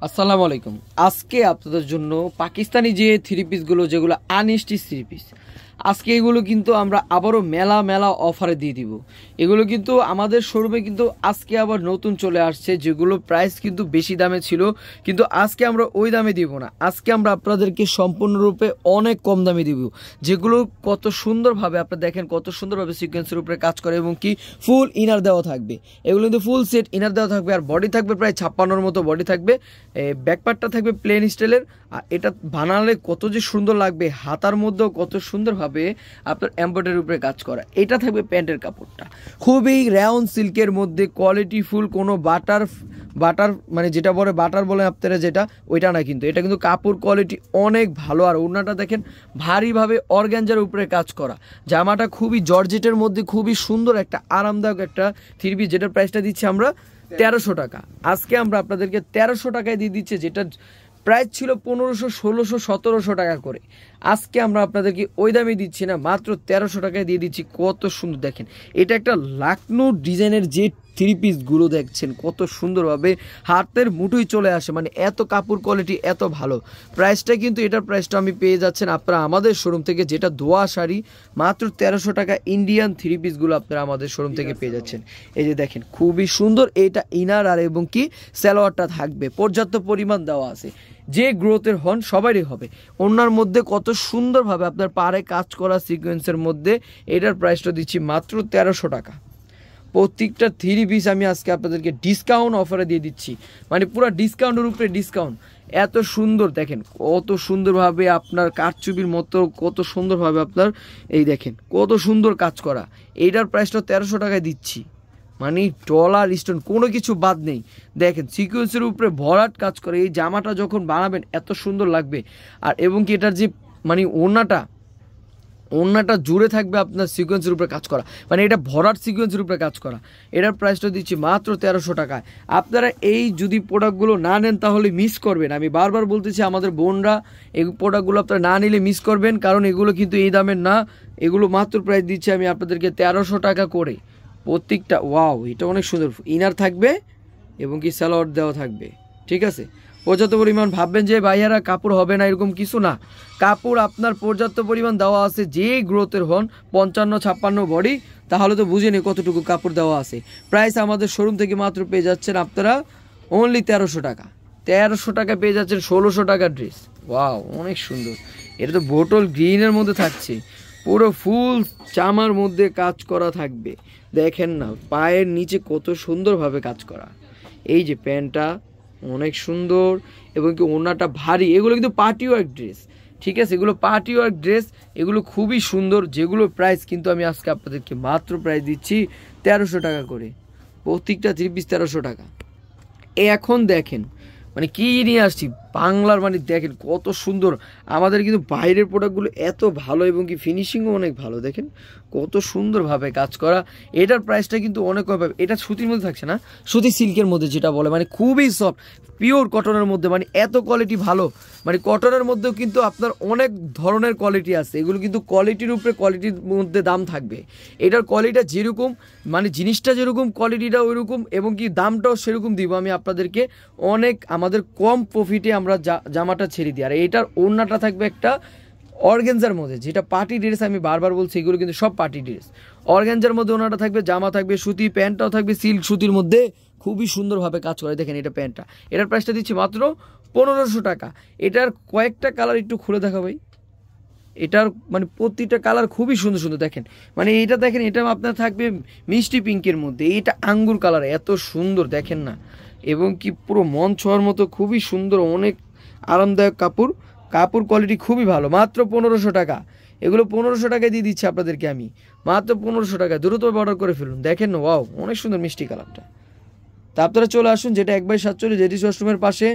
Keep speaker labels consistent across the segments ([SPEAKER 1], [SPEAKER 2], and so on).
[SPEAKER 1] আসসালামু আলাইকুম। আজকে আপনাদের জন্য পাকিস্তানি যে থ্রি পিসগুলো যেগুলো আনস্টিচ থ্রি পিস, আজকে এগুলো কিন্তু আমরা আবারও মেলা অফারে দিয়ে দিব। এগুলো কিন্তু আমাদের শোরুমে কিন্তু আজকে আবার নতুন চলে আসছে, যেগুলো প্রাইস কিন্তু বেশি দামে ছিল, কিন্তু আজকে আমরা ওই দামে দিব না। আজকে আমরা আপনাদেরকে সম্পূর্ণরূপে অনেক কম দামে দিব, যেগুলো কত সুন্দরভাবে আপনারা দেখেন, কত সুন্দরভাবে সিকোয়েন্সের উপরে কাজ করে এবং কি ফুল ইনার দেওয়া থাকবে। এগুলো কিন্তু ফুল সেট ইনার দেওয়া থাকবে, আর বডি থাকবে প্রায় 56-র মতো বডি থাকবে। ব্যাকপার্টটা থাকবে প্লেন স্টাইলের। আর এটা বানালে কত যে সুন্দর লাগবে, হাতার মধ্যেও কত সুন্দরভাবে আপনার এমব্রয়ডারির উপরে কাজ করা। এটা থাকবে প্যান্টের কাপড়টা খুবই রেয়ন সিল্কের মধ্যে, কোয়ালিটি ফুল, কোনো বাটার মানে যেটা বলে বাটার বলে আপনারা, যেটা ওইটা না, কিন্তু এটা কিন্তু কাপড় কোয়ালিটি অনেক ভালো। আর ওড়নাটা দেখেন ভারীভাবে অর্গানজার উপরে কাজ করা। জামাটা খুবই জর্জেটের মধ্যে খুবই সুন্দর একটা আরামদায়ক একটা থ্রি পিস, যেটার প্রাইসটা দিচ্ছি আমরা 1300 টাকা। আজকে আমরা আপনাদেরকে 1300 টাকায় দিয়ে দিচ্ছি, যেটা প্রাইস ছিল 1500, 1600, 1700 টাকা করে। আজকে আমরা আপনাদেরকে ওই দামে দিচ্ছি না, মাত্র 1300 টাকায় দিয়ে দিচ্ছি। কত সুন্দর দেখেন, এটা একটা লাকনো ডিজাইনের যে থ্রি পিসগুলো দেখছেন কত সুন্দরভাবে হাতের মুঠোয় চলে আসে, মানে এত কাপড় কোয়ালিটি এত ভালো। প্রাইসটা কিন্তু এটার প্রাইসটা আমি পেয়ে যাচ্ছেন আপনারা আমাদের শোরুম থেকে, যেটা ধোয়া শাড়ি মাত্র 1300 টাকা। ইন্ডিয়ান থ্রি পিসগুলো আপনারা আমাদের শোরুম থেকে পেয়ে যাচ্ছেন। এই যে দেখেন খুবই সুন্দর, এটা ইনার আর এবং কি সালোয়ারটা থাকবে, পর্যাপ্ত পরিমাণ দেওয়া আছে। যে গ্রোথের হন সবারই হবে। ওনার মধ্যে কত সুন্দরভাবে আপনার পাড়ে কাজ করা সিকোয়েন্সের মধ্যে, এটার প্রাইসটা দিচ্ছি মাত্র 1300 টাকা। প্রত্যেকটা থ্রি পিস আমি আজকে আপনাদেরকে ডিসকাউন্ট অফারে দিয়ে দিচ্ছি, মানে পুরো ডিসকাউন্টের উপরে ডিসকাউন্ট। এত সুন্দর দেখেন, কত সুন্দরভাবে আপনার কারচুপির মতো কত সুন্দরভাবে আপনার এই দেখেন কত সুন্দর কাজ করা। এইটার প্রাইসটা 1300 টাকায় দিচ্ছি, মানে ডলার স্টোন কোনো কিছু বাদ নেই। দেখেন সিকোয়েন্সের উপরে ভরাট কাজ করে। এই জামাটা যখন বানাবেন এত সুন্দর লাগবে। আর এবং কি এটার যে মানে ওড়নাটা জুড়ে থাকবে আপনার সিকোয়েন্সের উপরে কাজ করা, মানে এটা ভরাট সিকোয়েন্সের উপরে কাজ করা। এটার প্রাইসটা দিচ্ছি মাত্র 1300 টাকায়। আপনারা এই যদি প্রোডাক্টগুলো না নেন তাহলে মিস করবেন। আমি বারবার বলতেছি, আমাদের বোনরা এই প্রোডাক্টগুলো আপনারা না নিলে মিস করবেন, কারণ এগুলো কিন্তু এই দামের না। এগুলো মাত্র প্রাইস দিচ্ছি আমি আপনাদেরকে 1300 টাকা করে প্রত্যেকটা। ওয়াও, এটা অনেক সুন্দর, ইনার থাকবে এবং কি সালোয়ার দেওয়া থাকবে, ঠিক আছে। পর্যাপ্ত পরিমাণ, ভাববেন যে ভাইয়ারা কাপড় হবে না, এরকম কিছু না। কাপড় আপনার পর্যাপ্ত পরিমাণ দেওয়া আছে। যে গ্রোথের হন 55-56 বডি, তাহলে তো বুঝে নিন কতটুকু কাপড় দেওয়া আছে। প্রাইস আমাদের শোরুম থেকে মাত্র পেয়ে যাচ্ছেন আপনারা অনলি 1300 টাকা। 1300 টাকা পেয়ে যাচ্ছেন 1600 টাকার ড্রেস। ওয়াও, অনেক সুন্দর। এটা তো বোটল গ্রিনের মধ্যে থাকছে, পুরো ফুল চামার মধ্যে কাজ করা থাকবে। দেখেন না পায়ের নিচে কত সুন্দরভাবে কাজ করা। এই যে প্যান্টটা অনেক সুন্দর এবং কি ওড়নাটা ভারী। এগুলো কিন্তু পার্টি ওয়ার্ক ড্রেস, ঠিক আছে, এগুলো পার্টি ওয়ার্ক ড্রেস, এগুলো খুবই সুন্দর। যেগুলো প্রাইস কিন্তু আমি আজকে আপনাদেরকে মাত্র প্রাইস দিচ্ছি 1300 টাকা করে। প্রত্যেকটা থ্রি পিস 1300 টাকা। এখন দেখেন মানে কি নিয়ে আসছি বাংলার, মানে দেখেন কত সুন্দর। আমাদের কিন্তু বাইরের প্রোডাক্টগুলো এত ভালো এবং কি ফিনিশিংও অনেক ভালো। দেখেন কত সুন্দরভাবে কাজ করা। এটার প্রাইসটা কিন্তু অনেক কম পাবে। এটা সুতির মধ্যে থাকছে না, সুতি সিল্কের মধ্যে যেটা বলে, মানে খুবই সফট, পিওর কটনের মধ্যে, মানে এত কোয়ালিটি ভালো। মানে কটনের মধ্যেও কিন্তু আপনার অনেক ধরনের কোয়ালিটি আছে। এগুলো কিন্তু কোয়ালিটির উপরে কোয়ালিটির মধ্যে দাম থাকবে। এটার কোয়ালিটিটা যেরকম, মানে জিনিসটা যেরকম, কোয়ালিটিটা ওইরকম এবং কি দামটাও সেরকম দিব আমি আপনাদেরকে। অনেক আমাদের কম প্রফিটে আমরা জামাটা ছেড়ে দিই। আর এটার ওড়নাটা থাকবে একটা অর্গানজার মধ্যে, যেটা পার্টি ড্রেস, আমি বারবার বলছি এগুলো কিন্তু সব পার্টি ড্রেস। অর্গানজার মধ্যে ওড়নাটা থাকবে, জামা থাকবে সুতি, প্যান্টটাও থাকবে সিল্ক সুতির মধ্যে, খুবই সুন্দরভাবে কাজ করে। দেখেন এটা প্যান্টটা, এটার প্রাইসটা দিচ্ছি মাত্র 1500 টাকা। এটার কয়েকটা কালার একটু খুলে দেখা ভাই। এটার মানে প্রতিটা কালার খুবই সুন্দর সুন্দর। দেখেন মানে এইটা দেখেন, এটা আপনার থাকবে মিষ্টি পিঙ্কের মধ্যে, এইটা আঙ্গুর কালার, এত সুন্দর দেখেন না, এবং কি পুরো মন ছোঁয়ার মতো খুবই সুন্দর, অনেক আরামদায়ক কাপড়। কাপড় কোয়ালিটি খুবই ভালো। মাত্র 1500 টাকা। এগুলো 1500 টাকায় দিয়ে দিচ্ছি আপনাদেরকে আমি, মাত্র 1500 টাকা। দ্রুত অর্ডার করে ফেলুন। দেখেন না, ওয়াও, অনেক সুন্দর মিষ্টি কালারটা। তা আপনারা চলে আসুন, যেটা 1/47 জেটিস ওয়াশরুমের পাশে।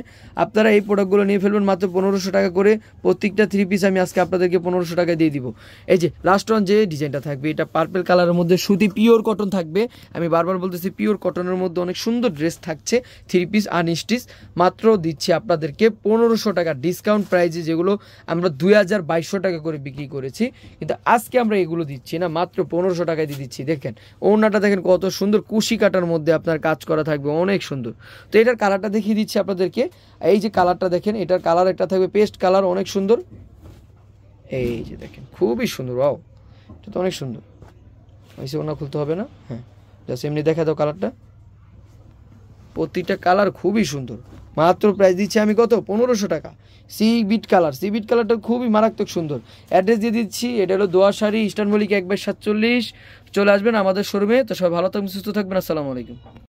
[SPEAKER 1] আপনারা এই প্রোডাক্টগুলো নিয়ে ফেলবেন মাত্র 1500 টাকা করে। প্রত্যেকটা থ্রি পিস আমি আজকে আপনাদেরকে 1500 টাকায় দিয়ে দিব। এই যে লাস্ট ওয়ান যে ডিজাইনটা থাকবে, এটা পার্পল কালারের মধ্যে সুতি পিওর কটন থাকবে। আমি বারবার বলতেছি পিওর কটনের মধ্যে অনেক সুন্দর ড্রেস থাকছে, থ্রি পিস আনস্টিচ। মাত্র দিচ্ছি আপনাদেরকে 1500 টাকা ডিসকাউন্ট প্রাইজে, যেগুলো আমরা 2200 টাকা করে বিক্রি করেছি, কিন্তু আজকে আমরা এগুলো দিচ্ছি না, মাত্র 1500 টাকায় দিয়ে দিচ্ছি। দেখেন ওড়নাটা দেখেন কত সুন্দর, কুশি কাটার মধ্যে আপনার কাজ করা থাকবে। থাকবে অনেক সুন্দর। তো এটার কালারটা দেখিয়ে দিচ্ছি আপনাদেরকে। এই যে কালারটা দেখেন, এটার কালার একটা থাকবে পেস্ট কালার, অনেক সুন্দর। এই যে দেখেন খুবই সুন্দর, ওয়াও, এটা তো অনেক সুন্দর। ওইসে ওনা খুলতে হবে না, হ্যাঁ জাস্ট এমনি দেখা দাও কালারটা। প্রতিটা কালার খুবই সুন্দর। মাত্র প্রাইস দিচ্ছি আমি কত, 1500 টাকা। Sea beat colour, sea beat কালারটা খুবই মারাত্মক সুন্দর। অ্যাড্রেস দিয়ে দিচ্ছি, এটা হলো দোয়াশাড়ি ইস্টার্ন মল্লিকা 1/47। চলে আসবেন আমাদের শোরুমে। তো সবাই ভালো থাকবেন, সুস্থ থাকবেন, আসসালামু আলাইকুম।